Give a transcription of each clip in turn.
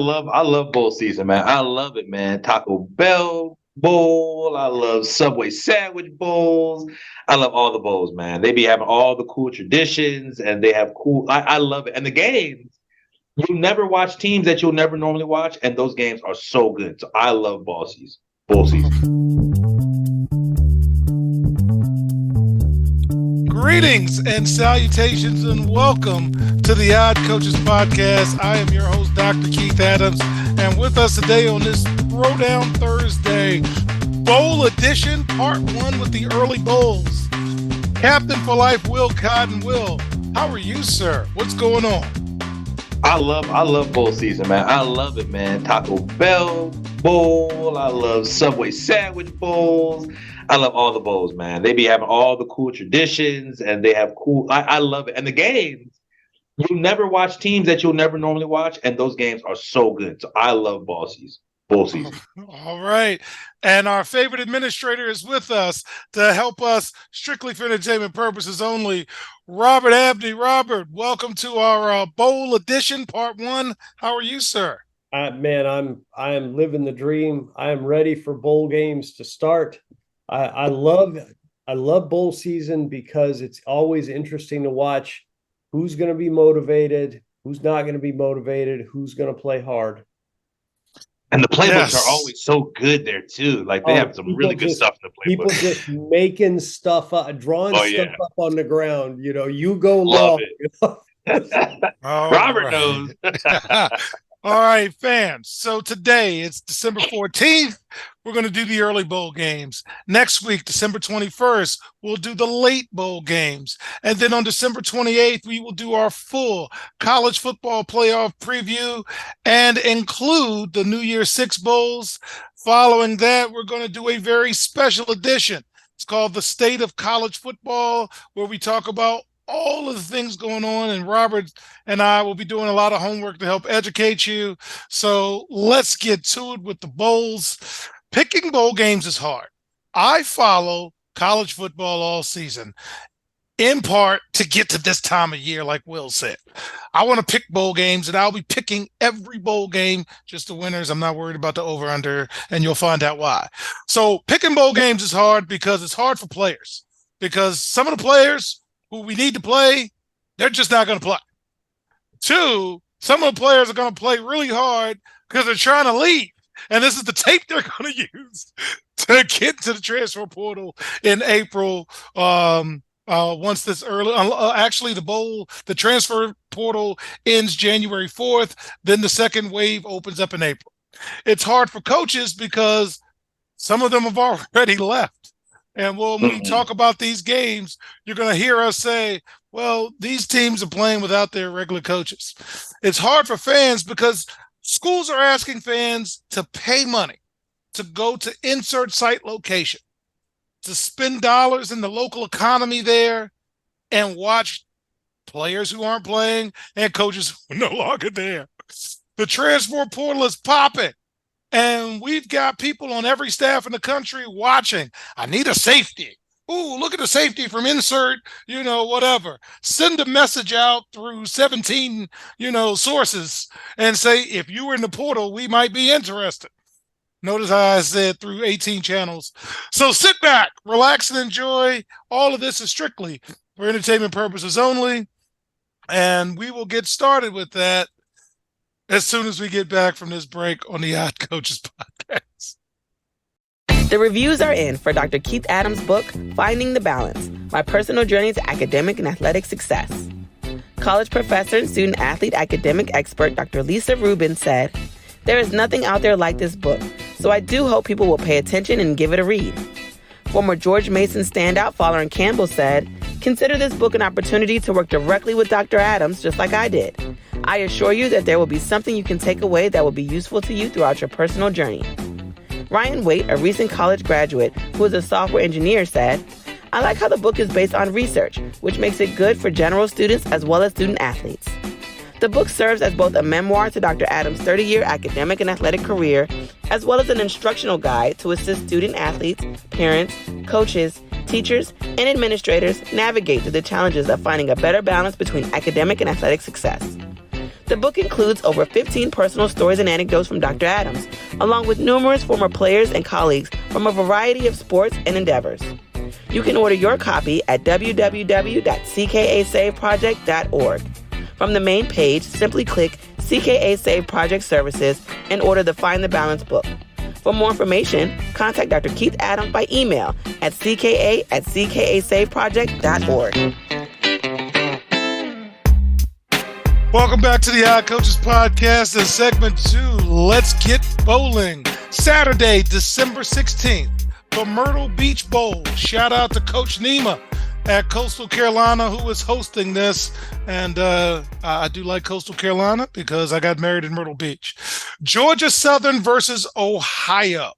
I love bowl season, man. I love it, man. Taco Bell bowl. I love Subway sandwich bowls. I love all the bowls, man. They be having all the cool traditions, and they have cool. I love it, and the games. You'll never watch teams that you'll never normally watch, and those games are so good. So I love ball season. Bowl season. Greetings and salutations and welcome to the Odd Coaches Podcast. I am your host, Dr. Keith Adams, and with us today on this Throwdown Thursday, Bowl Edition, Part 1 with the early bowls. Captain for Life, Will Cotton. Will, how are you, sir? What's going on? I love bowl season, man. I love it, man. Taco Bell bowl. I love Subway sandwich bowls. I love all the bowls, man. They be having all the cool traditions, and they have cool. I love it, and the games. You'll never watch teams that you'll never normally watch, and those games are so good. So I love ball season. Bowl season. All right. And our favorite administrator is with us to help us strictly for entertainment purposes only. Robert Abney. Robert, welcome to our Bowl Edition, Part 1. How are you, sir? Man, I am living the dream. I am ready for bowl games to start. I love bowl season because it's always interesting to watch who's going to be motivated, who's not going to be motivated, who's going to play hard. And the playbooks are always so good there too. Like they have some really good stuff in the playbook. People just making stuff up, drawing stuff up on the ground. You know, you go long. Robert knows. All right, fans. So today it's December 14th. We're going to do the early bowl games. Next week, December 21st, we'll do the late bowl games. And then on December 28th, we will do our full college football playoff preview and include the New Year's Six bowls. Following that, we're going to do a very special edition. It's called The State of College Football, where we talk about all of the things going on, and Robert and I will be doing a lot of homework to help educate you. So let's get to it with the bowls. Picking bowl games is hard. I follow college football all season, in part to get to this time of year, like Will said. I want to pick bowl games, and I'll be picking every bowl game, just the winners. I'm not worried about the over-under, and you'll find out why. So picking bowl games is hard because it's hard for players, because some of the players who we need to play, they're just not going to play. Two, some of the players are going to play really hard because they're trying to leave. And this is the tape they're going to use to get to the transfer portal in April. Once this early, actually the transfer portal ends January 4th. Then the second wave opens up in April. It's hard for coaches because some of them have already left. And when we talk about these games, you're going to hear us say, well, these teams are playing without their regular coaches. It's hard for fans because schools are asking fans to pay money, to go to insert site location, to spend dollars in the local economy there and watch players who aren't playing and coaches who are no longer there. The transfer portal is popping. And we've got people on every staff in the country watching. I need a safety. Ooh, look at the safety from insert, whatever. Send a message out through 17, sources and say, if you were in the portal, we might be interested. Notice how I said through 18 channels. So sit back, relax, and enjoy. All of this is strictly for entertainment purposes only. And we will get started with that as soon as we get back from this break on the Odd Coaches Podcast. The reviews are in for Dr. Keith Adams' book, Finding the Balance, My Personal Journey to Academic and Athletic Success. College professor and student-athlete academic expert Dr. Lisa Rubin said, "There is nothing out there like this book, so I do hope people will pay attention and give it a read." Former George Mason standout Fowler and Campbell said, "Consider this book an opportunity to work directly with Dr. Adams, just like I did. I assure you that there will be something you can take away that will be useful to you throughout your personal journey." Ryan Waite, a recent college graduate who is a software engineer, said, "I like how the book is based on research, which makes it good for general students as well as student athletes." The book serves as both a memoir to Dr. Adams' 30-year academic and athletic career, as well as an instructional guide to assist student athletes, parents, coaches, teachers, and administrators navigate through the challenges of finding a better balance between academic and athletic success. The book includes over 15 personal stories and anecdotes from Dr. Adams, along with numerous former players and colleagues from a variety of sports and endeavors. You can order your copy at www.ckasaveproject.org. From the main page, simply click CKA Save Project Services and order the Find the Balance book. For more information, contact Dr. Keith Adams by email at cka@ckasaveproject.org. Welcome back to the Odd Coaches Podcast and segment 2, Let's Get Bowling. Saturday, December 16th, the Myrtle Beach Bowl. Shout out to Coach Nima at Coastal Carolina, who is hosting this. And I do like Coastal Carolina because I got married in Myrtle Beach. Georgia Southern versus Ohio.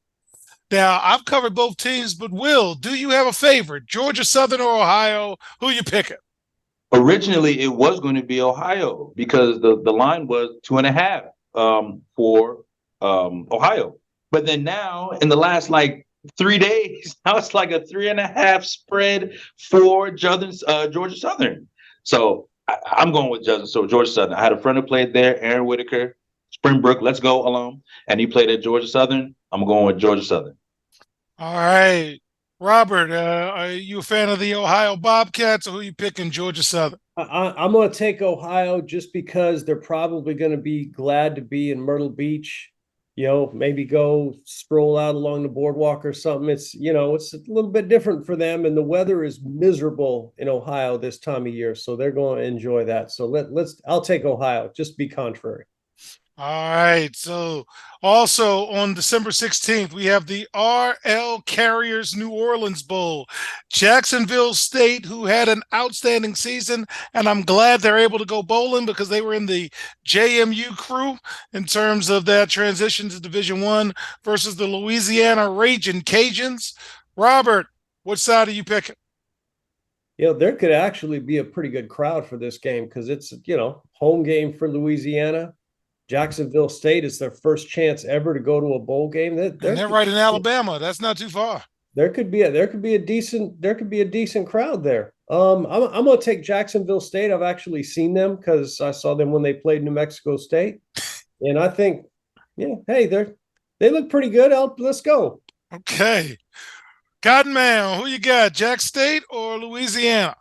Now, I've covered both teams, but Will, do you have a favorite? Georgia Southern or Ohio? Who you picking? Originally, it was going to be Ohio because the line was 2.5 for Ohio. But then now, in the last 3 days, now it's like a 3.5 spread for Georgia Southern. So I'm going with Georgia Southern. I had a friend who played there, Aaron Whitaker, Springbrook, let's go alum. And he played at Georgia Southern. I'm going with Georgia Southern. All right. Robert, are you a fan of the Ohio Bobcats, or who are you picking, Georgia Southern? I'm going to take Ohio just because they're probably going to be glad to be in Myrtle Beach. Maybe go stroll out along the boardwalk or something. It's a little bit different for them, and the weather is miserable in Ohio this time of year, so they're going to enjoy that. So I'll take Ohio, just be contrary. All right. So also on December 16th, we have the RL Carriers New Orleans Bowl. Jacksonville State, who had an outstanding season, and I'm glad they're able to go bowling because they were in the JMU crew in terms of that transition to Division I versus the Louisiana Ragin' Cajuns. Robert, what side are you picking? There could actually be a pretty good crowd for this game because it's, home game for Louisiana. Jacksonville State is their first chance ever to go to a bowl game. They're right in Alabama. That's not too far. There could be a decent crowd there. I'm going to take Jacksonville State. I've actually seen them because I saw them when they played New Mexico State, and I think, hey, they look pretty good. Let's go. Okay, Cottonmouth, who you got? Jack State or Louisiana?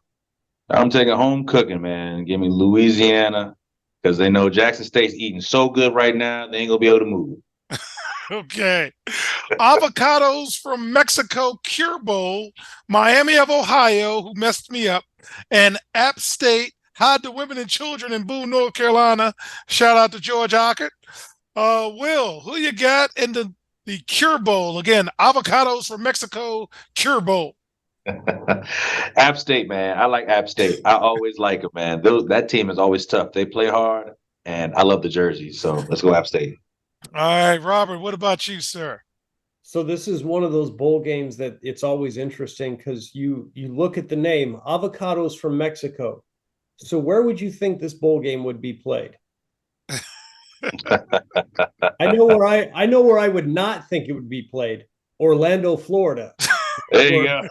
I'm taking home cooking, man. Give me Louisiana. Because they know Jackson State's eating so good right now, they ain't going to be able to move. Okay. Avocados from Mexico Cure Bowl, Miami of Ohio, who messed me up, and App State, Hide the Women and Children in Boone, North Carolina. Shout out to George Ockett. Will, who you got in the Cure Bowl? Again, Avocados from Mexico Cure Bowl. App State, man. I like App State. I always like them, man. That team is always tough. They play hard, and I love the jerseys. So let's go App State. All right, Robert, what about you, sir? So this is one of those bowl games that it's always interesting because you look at the name, Avocados from Mexico. So where would you think this bowl game would be played? I know where I would not think it would be played. Orlando, Florida. There you go.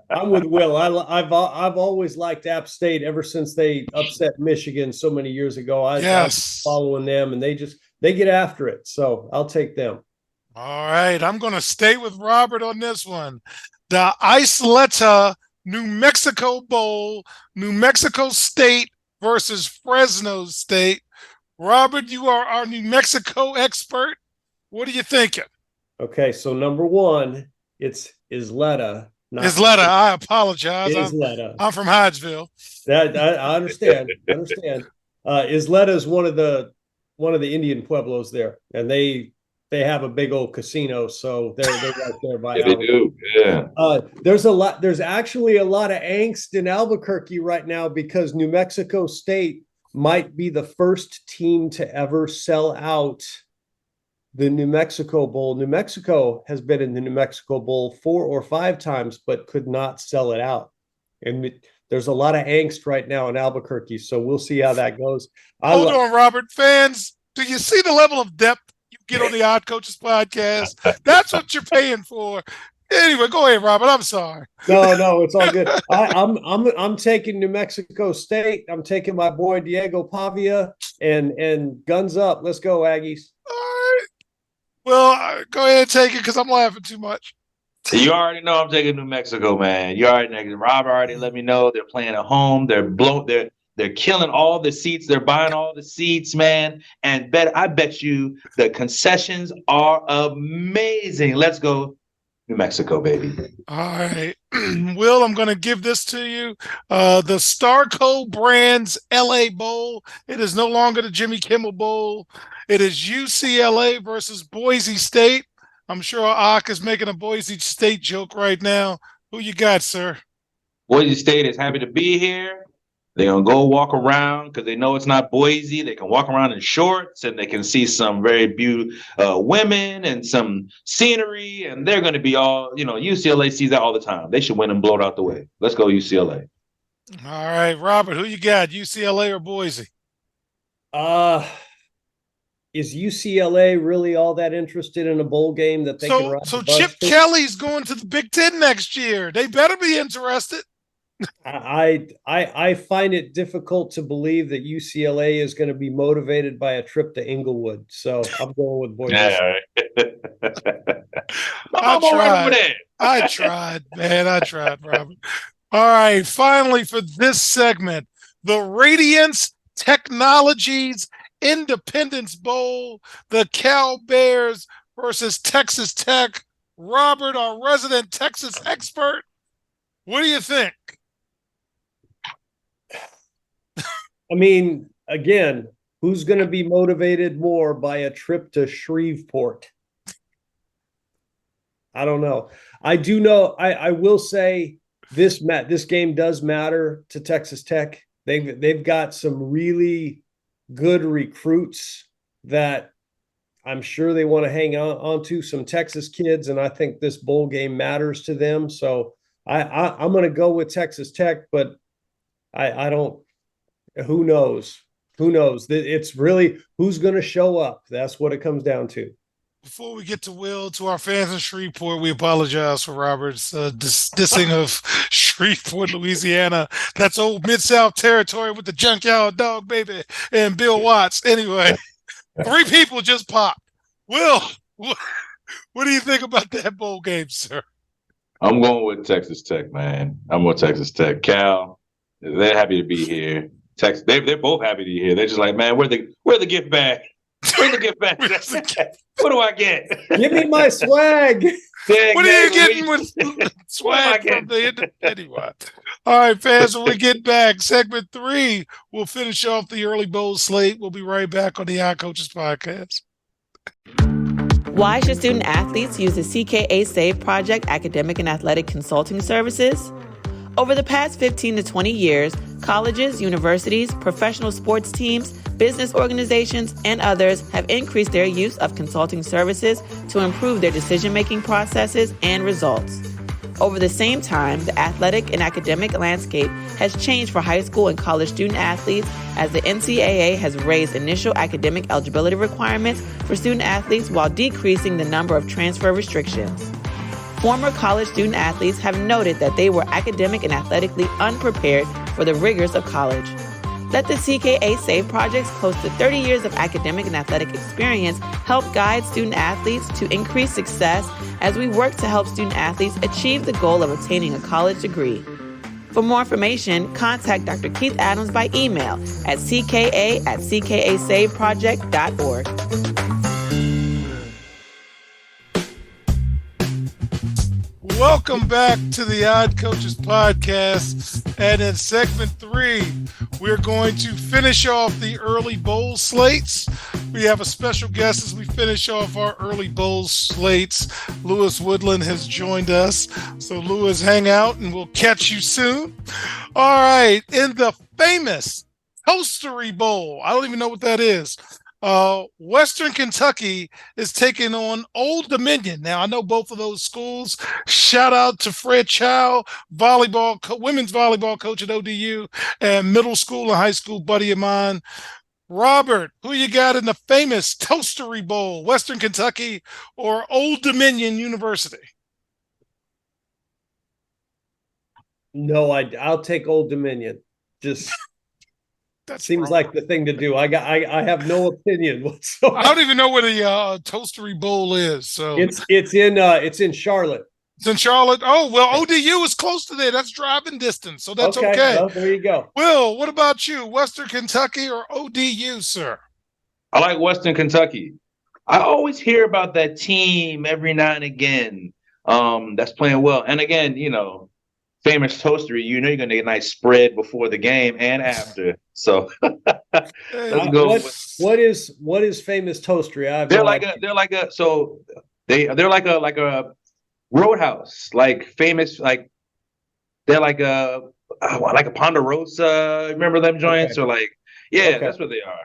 I'm with Will. I've always liked App State ever since they upset Michigan so many years ago. I was following them, and they get after it. So I'll take them. All right, I'm going to stay with Robert on this one. The Isleta New Mexico Bowl, New Mexico State versus Fresno State. Robert, you are our New Mexico expert. What are you thinking? Okay, so number one, it's Isleta. Isleta, I apologize. Isleta. I'm from Hodgeville. I understand. Isleta is one of the Indian pueblos there, and they have a big old casino, so they're right there by. Yeah, they do. Yeah. There's actually a lot of angst in Albuquerque right now because New Mexico State might be the first team to ever sell out the New Mexico Bowl. New Mexico has been in the New Mexico Bowl 4 or 5 times, but could not sell it out. And there's a lot of angst right now in Albuquerque, so we'll see how that goes. Hold on, Robert. Fans, do you see the level of depth you get on the Odd Coaches podcast? That's what you're paying for. Anyway, go ahead, Robert. I'm sorry. No, it's all good. I'm taking New Mexico State. I'm taking my boy Diego Pavia and guns up. Let's go, Aggies. All right. Well, go ahead and take it because I'm laughing too much. You already know I'm taking New Mexico, man. You already know. Robert already let me know they're playing at home. They're killing all the seats. They're buying all the seats, man. And I bet you the concessions are amazing. Let's go, New Mexico, baby. All right. Will, I'm going to give this to you. The Starco Brands LA Bowl. It is no longer the Jimmy Kimmel Bowl. It is UCLA versus Boise State. I'm sure Ak is making a Boise State joke right now. Who you got, sir? Boise State is happy to be here. They're going to go walk around because they know it's not Boise. They can walk around in shorts and they can see some very beautiful women and some scenery. And they're going to be all, UCLA sees that all the time. They should win and blow it out the way. Let's go UCLA. All right, Robert, who you got, UCLA or Boise? Is UCLA really all that interested in a bowl game that they can ride? So Chip Kelly's going to the Big Ten next year. They better be interested. I find it difficult to believe that UCLA is going to be motivated by a trip to Inglewood. So I'm going with Boise. Yeah, I tried, man. I tried, Robert. All right. Finally, for this segment, the Radiance Technologies Independence Bowl, the Cal Bears versus Texas Tech. Robert, our resident Texas expert, what do you think? I mean, again, who's going to be motivated more by a trip to Shreveport? I don't know. I do know. I will say this game does matter to Texas Tech. They've got some really good recruits that I'm sure they want to hang on to, some Texas kids, and I think this bowl game matters to them. So I'm going to go with Texas Tech, but I don't. Who knows? It's really who's going to show up. That's what it comes down to. Before we get to Will, to our fans in Shreveport, we apologize for Robert's dissing of Shreveport, Louisiana. That's old Mid-South territory with the Junkyard Dog, baby, and Bill Watts. Anyway, 3 people just popped. Will, what do you think about that bowl game, sir? I'm going with Texas Tech, man. I'm going with Texas Tech. Cal, they're happy to be here. Texas, they're both happy to be here. They're just like, man, where's the gift bag? Where's the gift bag? What do I get? Give me my swag. What are you getting with swag from the anyway? All right, fans, when we get back, segment 3, we'll finish off the early bowl slate. We'll be right back on the iCoaches podcast. Why should student athletes use the CKA SAVE Project academic and athletic consulting services? Over the past 15 to 20 years, colleges, universities, professional sports teams, business organizations, and others have increased their use of consulting services to improve their decision-making processes and results. Over the same time, the athletic and academic landscape has changed for high school and college student athletes as the NCAA has raised initial academic eligibility requirements for student athletes while decreasing the number of transfer restrictions. Former college student athletes have noted that they were academic and athletically unprepared for the rigors of college. Let the CKA SAVE Project's close to 30 years of academic and athletic experience help guide student athletes to increase success as we work to help student athletes achieve the goal of obtaining a college degree. For more information, contact Dr. Keith Adams by email at cka@ckasaveproject.org. Welcome back to the Odd Coaches podcast. And in segment 3, we're going to finish off the early bowl slates. We have a special guest as we finish off our early bowl slates. Lewis Woodland has joined us. So Lewis, hang out and we'll catch you soon. All right. In the famous Toastery Bowl, I don't even know what that is. Western Kentucky is taking on Old Dominion. Now, I know both of those schools. Shout out to Fred Chow, women's volleyball coach at ODU, and middle school and high school buddy of mine. Robert, who you got in the famous Toastery Bowl, Western Kentucky or Old Dominion University? No, I'll take Old Dominion. Just That's seems wrong. like the thing to do. I have no opinion I whatsoever. don't even know where the Toastery Bowl is. So It's in Charlotte. it's in Charlotte. Oh, well, ODU is close to there. That's driving distance. So that's okay. Well, there you go. Will, what about you? Western Kentucky or ODU, sir? I like Western Kentucky. I always hear about that team every now and again. That's playing well. And again, famous toastery, you're going to get a nice spread before the game and after. So let's go. What is famous toastery? I have They're no like idea. they're like a roadhouse, like famous, like they're like a Ponderosa. Remember them joints? Or Okay. that's what they are.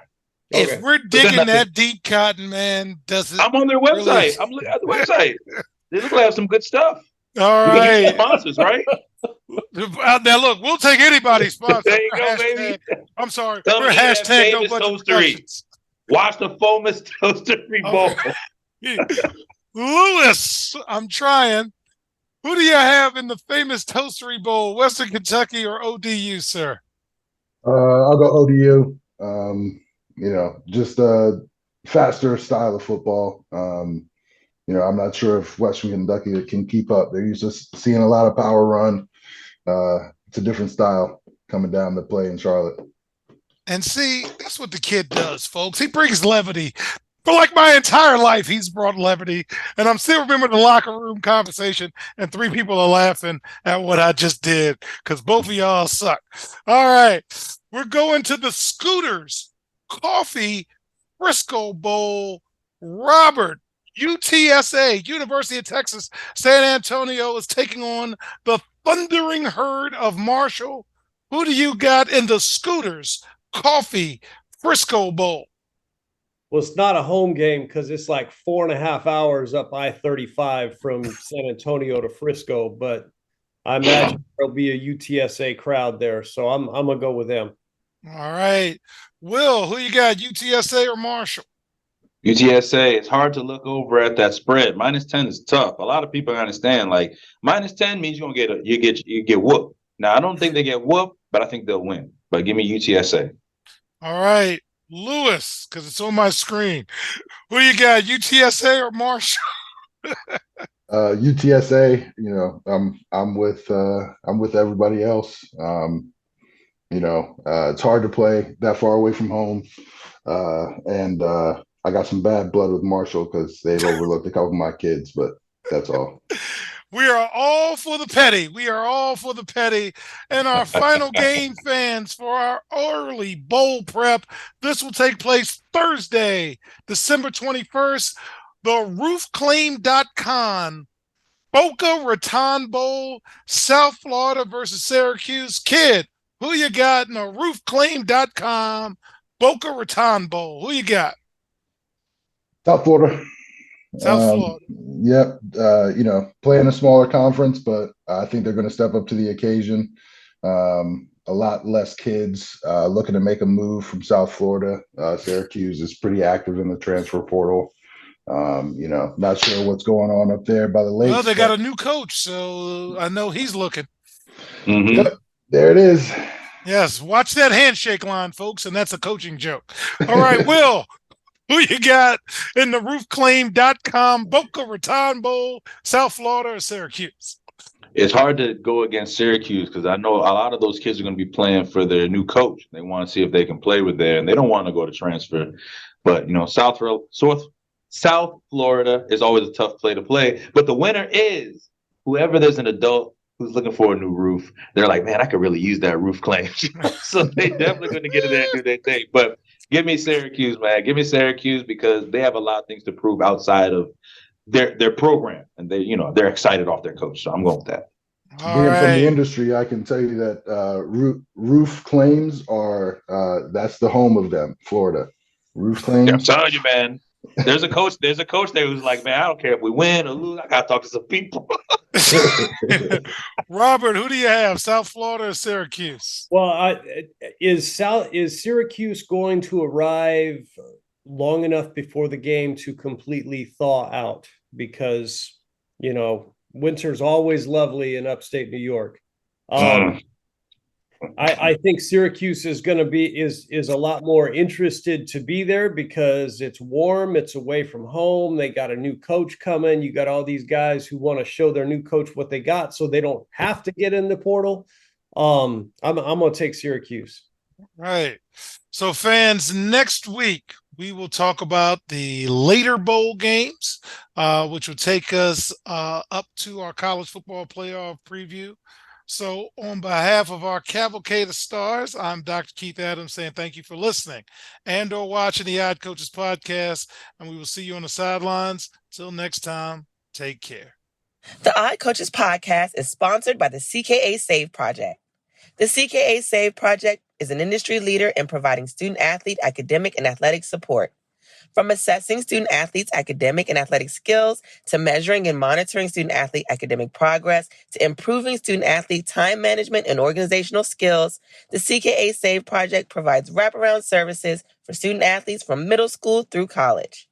If Okay. we're digging that deep, Cotton Man, does it? I'm on their website. really- I'm looking at the website. They look like they have some good stuff. All We can use right. sponsors, right? Now, look, we'll take anybody's sponsor. There you go, Hashtag- baby. I'm sorry. Come We're eat at hashtag no Famous budget Toastery. productions. Watch the famous toastery bowl. Lewis, I'm trying. Who do you have in the famous Toastery Bowl, Western Kentucky or ODU, sir? I'll go ODU. Just a faster style of football. I'm not sure if Western Kentucky can keep up. They're used to seeing a lot of power run. It's a different style coming down to play in Charlotte. And see, that's what the kid does, folks. He brings levity. For like my entire life, he's brought levity. And I'm still remembering the locker room conversation, and 3 people are laughing at what I just did because both of y'all suck. All right. We're going to the Scooters Coffee Frisco Bowl. Robert, UTSA, University of Texas, San Antonio is taking on the Thundering Herd of Marshall. Who do you got in the Scooters Coffee Frisco Bowl? Well, it's not a home game because it's like 4.5 hours up I-35 from San Antonio to Frisco, but I imagine there'll be a UTSA crowd there, so I'm gonna go with them. All right. Will, who you got, UTSA or Marshall? UTSA, it's hard to look over at that spread. -10 is tough. A lot of people understand, like, -10 means you're gonna you get whooped. Now, I don't think they get whooped, but I think they'll win. But give me UTSA. All right. Lewis, because it's on my screen. Who you got, UTSA or Marshall? UTSA, I'm with everybody else. It's hard to play that far away from home. And I got some bad blood with Marshall because they've overlooked a couple of my kids, but that's all. We are all for the petty. We are all for the petty. And our final game, fans, for our early bowl prep, this will take place Thursday, December 21st. The roofclaim.com Boca Raton Bowl, South Florida versus Syracuse. Kid, who you got in the roofclaim.com Boca Raton Bowl? Who you got? South Florida. South Florida. Yep. Playing a smaller conference, but I think they're going to step up to the occasion. A lot less kids looking to make a move from South Florida. Syracuse is pretty active in the transfer portal. Not sure what's going on up there by the lakes. Well, they got a new coach, so I know he's looking. Mm-hmm. Yep, there it is. Yes, watch that handshake line, folks, and that's a coaching joke. All right, Will, who you got in the roofclaim.com Boca Raton Bowl, South Florida or Syracuse? It's hard to go against Syracuse because I know a lot of those kids are going to be playing for their new coach. They want to see if they can play with there, and they don't want to go to transfer. But, South Florida is always a tough play to play. But the winner is whoever there's an adult who's looking for a new roof. They're like, man, I could really use that roof claim. So they definitely going to get in there and do their thing. But give me Syracuse, man. Give me Syracuse because they have a lot of things to prove outside of their program, and they're excited off their coach. So I'm going with that. All Being right. from the industry, I can tell you that roof claims are that's the home of them, Florida. Roof claims. I'm telling you, man. There's a coach there who's like, man, I don't care if we win or lose. I got to talk to some people. Robert, who do you have, South Florida or Syracuse? Well, is Syracuse going to arrive long enough before the game to completely thaw out? Because winter's always lovely in upstate New York. I think Syracuse is going to be is a lot more interested to be there because it's warm, it's away from home. They got a new coach coming. You got all these guys who want to show their new coach what they got, so they don't have to get in the portal. I'm going to take Syracuse. Right. So, fans, next week we will talk about the later bowl games, which will take us up to our college football playoff preview. So on behalf of our cavalcade of stars, I'm Dr. Keith Adams saying thank you for listening and or watching the Odd Coaches podcast, and we will see you on the sidelines. Till next time, take care. The Odd Coaches podcast is sponsored by the CKA Save Project. The CKA Save Project is an industry leader in providing student-athlete academic and athletic support. From assessing student-athletes' academic and athletic skills, to measuring and monitoring student-athlete academic progress, to improving student-athlete time management and organizational skills, the CKA Save Project provides wraparound services for student-athletes from middle school through college.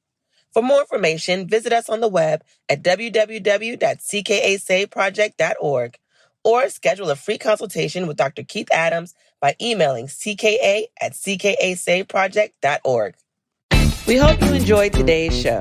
For more information, visit us on the web at www.ckasaveproject.org or schedule a free consultation with Dr. Keith Adams by emailing cka@ckasaveproject.org. We hope you enjoyed today's show.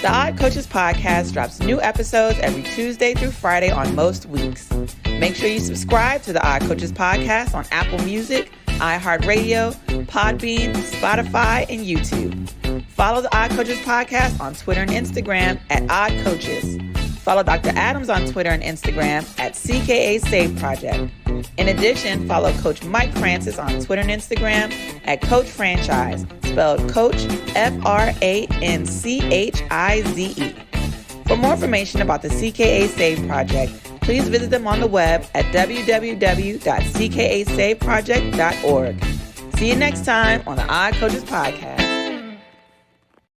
The Odd Coaches podcast drops new episodes every Tuesday through Friday on most weeks. Make sure you subscribe to the Odd Coaches podcast on Apple Music, iHeartRadio, Podbean, Spotify, and YouTube. Follow the Odd Coaches podcast on Twitter and Instagram at Odd Coaches. Follow Dr. Adams on Twitter and Instagram at CKA Save Project. In addition, follow Coach Mike Francis on Twitter and Instagram at Coach Franchise, spelled Coach FRANCHIZE. For more information about the CKA Save Project, please visit them on the web at www.ckasaveproject.org. See you next time on the Odd Coaches Podcast.